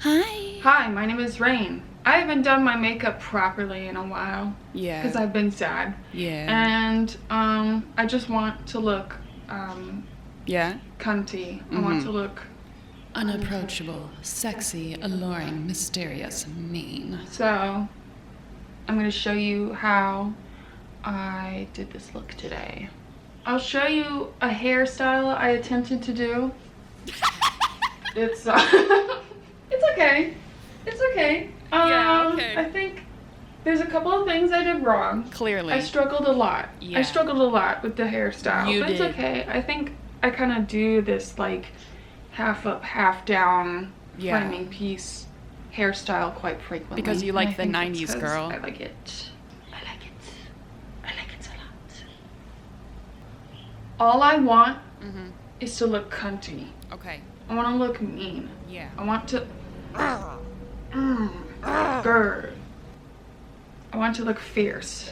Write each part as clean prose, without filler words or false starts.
Hi. Hi, my name is Rayne. I haven't done my makeup properly in a while. Yeah. Because I've been sad. Yeah. And I just want to look Yeah. cunty. I want to look Unapproachable, sexy, alluring, mysterious, mean. So I'm going to show you how I did this look today. I'll show you a hairstyle I attempted to do. It's it's okay. It's okay. Yeah, okay. I think there's a couple of things I did wrong. Clearly. I struggled a lot. Yeah. I struggled a lot with the hairstyle. You but did. It's okay. I think I kind of do this like half up, half down flaming piece hairstyle quite frequently. Because you like the And I 90s think it's 'cause girl. I like it. I like it. I like it a lot. All I want is to look cunty. Okay. I want to look mean. Yeah. I want to grr. I want to look fierce.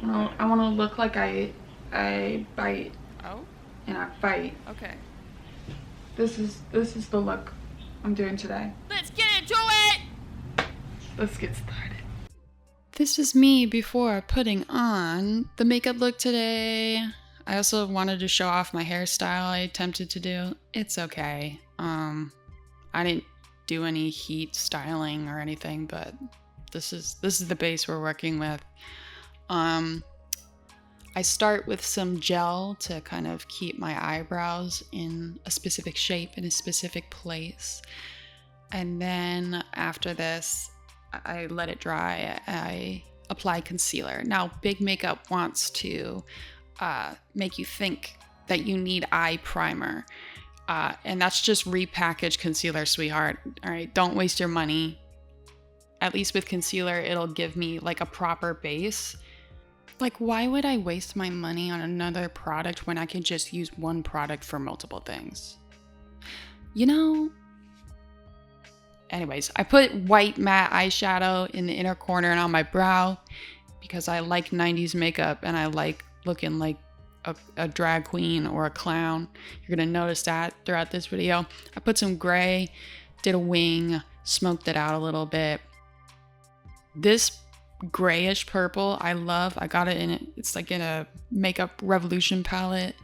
I want to look like I bite Oh? and I fight. Okay. This is the look I'm doing today. Let's get into it! Let's get started. This is me before putting on the makeup look today. I also wanted to show off my hairstyle I attempted to do. It's okay. I didn't do any heat styling or anything, but this is the base we're working with. I start with some gel to kind of keep my eyebrows in a specific shape in a specific place. And then after this, I let it dry. I apply concealer. Now, big makeup wants to make you think that you need eye primer. And that's just repackaged concealer, sweetheart. All right, don't waste your money. At least with concealer, it'll give me like a proper base. Like, why would I waste my money on another product when I can just use one product for multiple things? You know? Anyways, I put white matte eyeshadow in the inner corner and on my brow because I like 90s makeup and I like looking like a drag queen or a clown. You're gonna notice that throughout this video. I put some gray, did a wing, smoked it out a little bit. This grayish purple I love. I got it in it. It's like in a Makeup Revolution palette.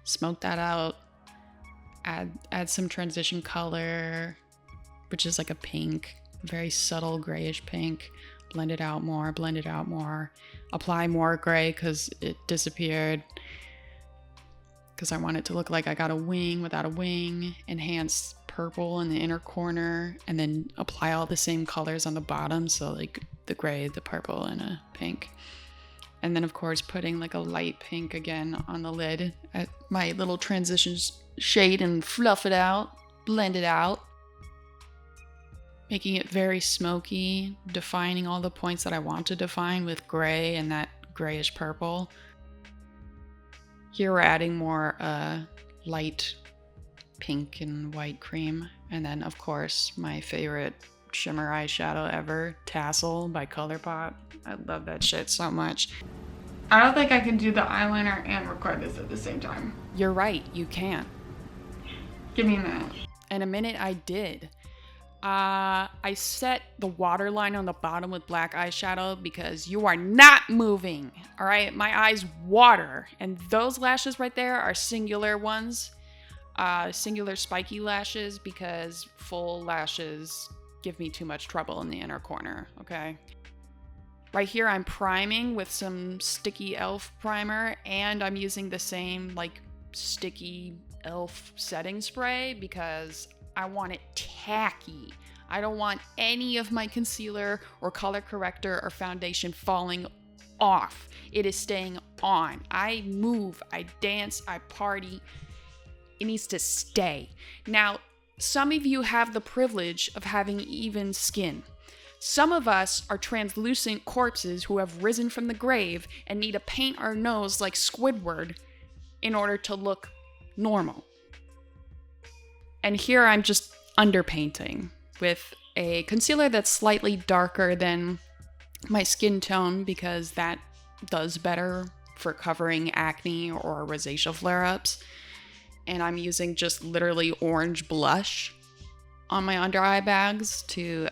Smoke that out. Add some transition color, which is like a pink, very subtle grayish pink. Blend it out more, blend it out more. Apply more gray because it disappeared. Because I want it to look like I got a wing without a wing. Enhance purple in the inner corner. And then apply all the same colors on the bottom. So like the gray, the purple, and a pink. And then of course putting like a light pink again on the lid at my little transition shade and fluff it out. Blend it out. Making it very smoky, defining all the points that I want to define with gray and that grayish purple. Here we're adding more light pink and white cream. And then of course my favorite shimmer eyeshadow ever, Tassel by ColourPop. I love that shit so much. I don't think I can do the eyeliner and record this at the same time. You're right, you can't. Give me a minute. In a minute I did. I set the waterline on the bottom with black eyeshadow because you are not moving, all right? My eyes water, and those lashes right there are singular ones, singular spiky lashes because full lashes give me too much trouble in the inner corner, okay? Right here, I'm priming with some sticky e.l.f. primer, and I'm using the same like sticky e.l.f. setting spray because I want it tacky. I don't want any of my concealer or color corrector or foundation falling off. It is staying on. I move, I dance, I party. It needs to stay. Now, some of you have the privilege of having even skin. Some of us are translucent corpses who have risen from the grave and need to paint our nose like Squidward in order to look normal. And here I'm just underpainting with a concealer that's slightly darker than my skin tone because that does better for covering acne or rosacea flare-ups. And I'm using just literally orange blush on my under eye bags to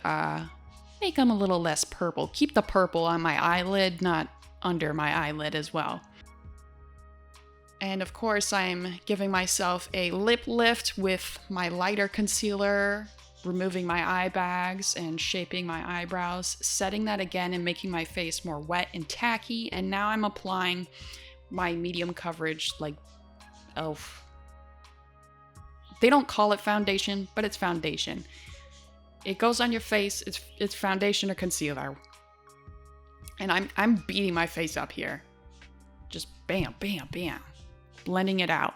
make them a little less purple. Keep the purple on my eyelid, not under my eyelid as well. And of course, I'm giving myself a lip lift with my lighter concealer, removing my eye bags and shaping my eyebrows, setting that again and making my face more wet and tacky. And now I'm applying my medium coverage like e.l.f. They don't call it foundation, but it's foundation. It goes on your face. It's foundation or concealer. And I'm beating my face up here. Just bam, bam, bam. Blending it out.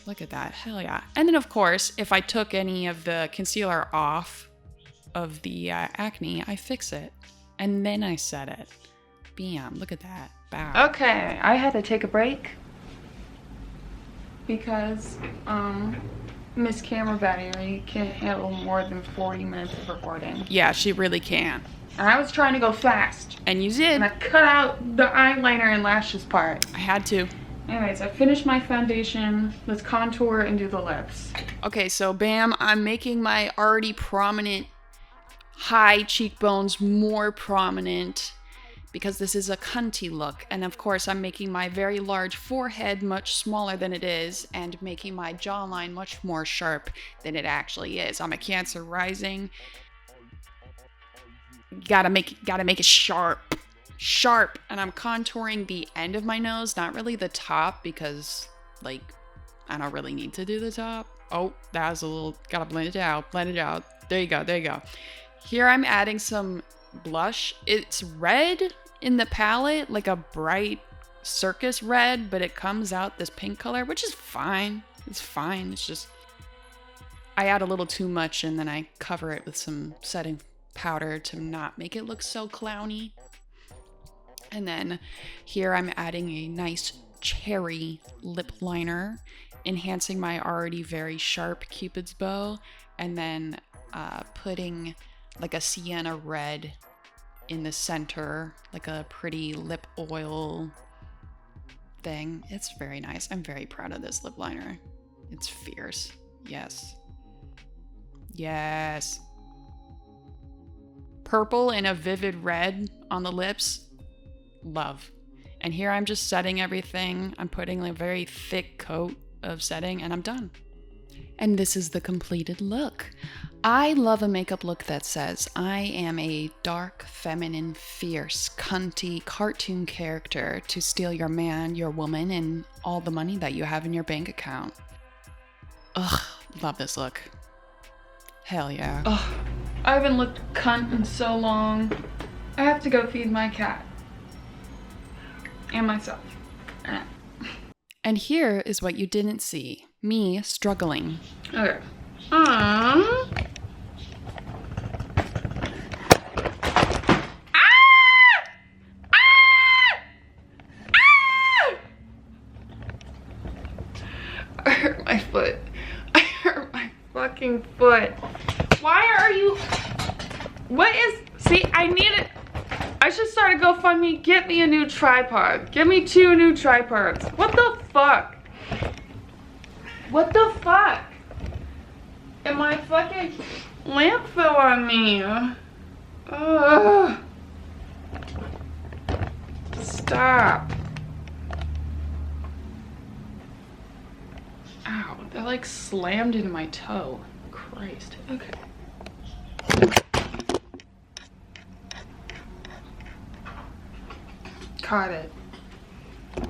Look at that. Hell yeah. And then, of course, if I took any of the concealer off of the acne, I fix it. And then I set it. Bam. Look at that. Bow. Okay, I had to take a break because Miss Camera Battery can't handle more than 40 minutes of recording. Yeah, she really can. And I was trying to go fast. And you did. And I cut out the eyeliner and lashes part. I had to. Anyways, I finished my foundation. Let's contour and do the lips. Okay, so bam, I'm making my already prominent high cheekbones more prominent because this is a cunty look. And of course, I'm making my very large forehead much smaller than it is and making my jawline much more sharp than it actually is. I'm a Cancer rising. Gotta make it sharp. And I'm contouring the end of my nose, not really the top, because like I don't really need to do the top. Oh, that was a little, gotta blend it out. There you go. Here I'm adding some blush. It's red in the palette, like a bright circus red, but it comes out this pink color, which is fine. It's fine. It's just I add a little too much and then I cover it with some setting powder to not make it look so clowny. And then here I'm adding a nice cherry lip liner, enhancing my already very sharp Cupid's bow, and then putting like a sienna red in the center, like a pretty lip oil thing. It's very nice. I'm very proud of this lip liner. It's fierce. Yes. Purple and a vivid red on the lips. Love. And here I'm just setting everything. I'm putting a very thick coat of setting and I'm done. And this is the completed look. I love a makeup look that says, I am a dark, feminine, fierce, cunty cartoon character to steal your man, your woman, and all the money that you have in your bank account. Ugh, love this look. Hell yeah. Ugh, I haven't looked cunt in so long. I have to go feed my cat. And myself. And here is what you didn't see. Me struggling. Okay. I hurt my foot. I hurt my fucking foot. Why are you... What is... See, I need it. I should start a GoFundMe. Get me a new tripod. Get me 2 new tripods. What the fuck? What the fuck? And my fucking lamp fell on me. Ugh. Stop. Ow, that like slammed into my toe. Christ. Okay. Caught it.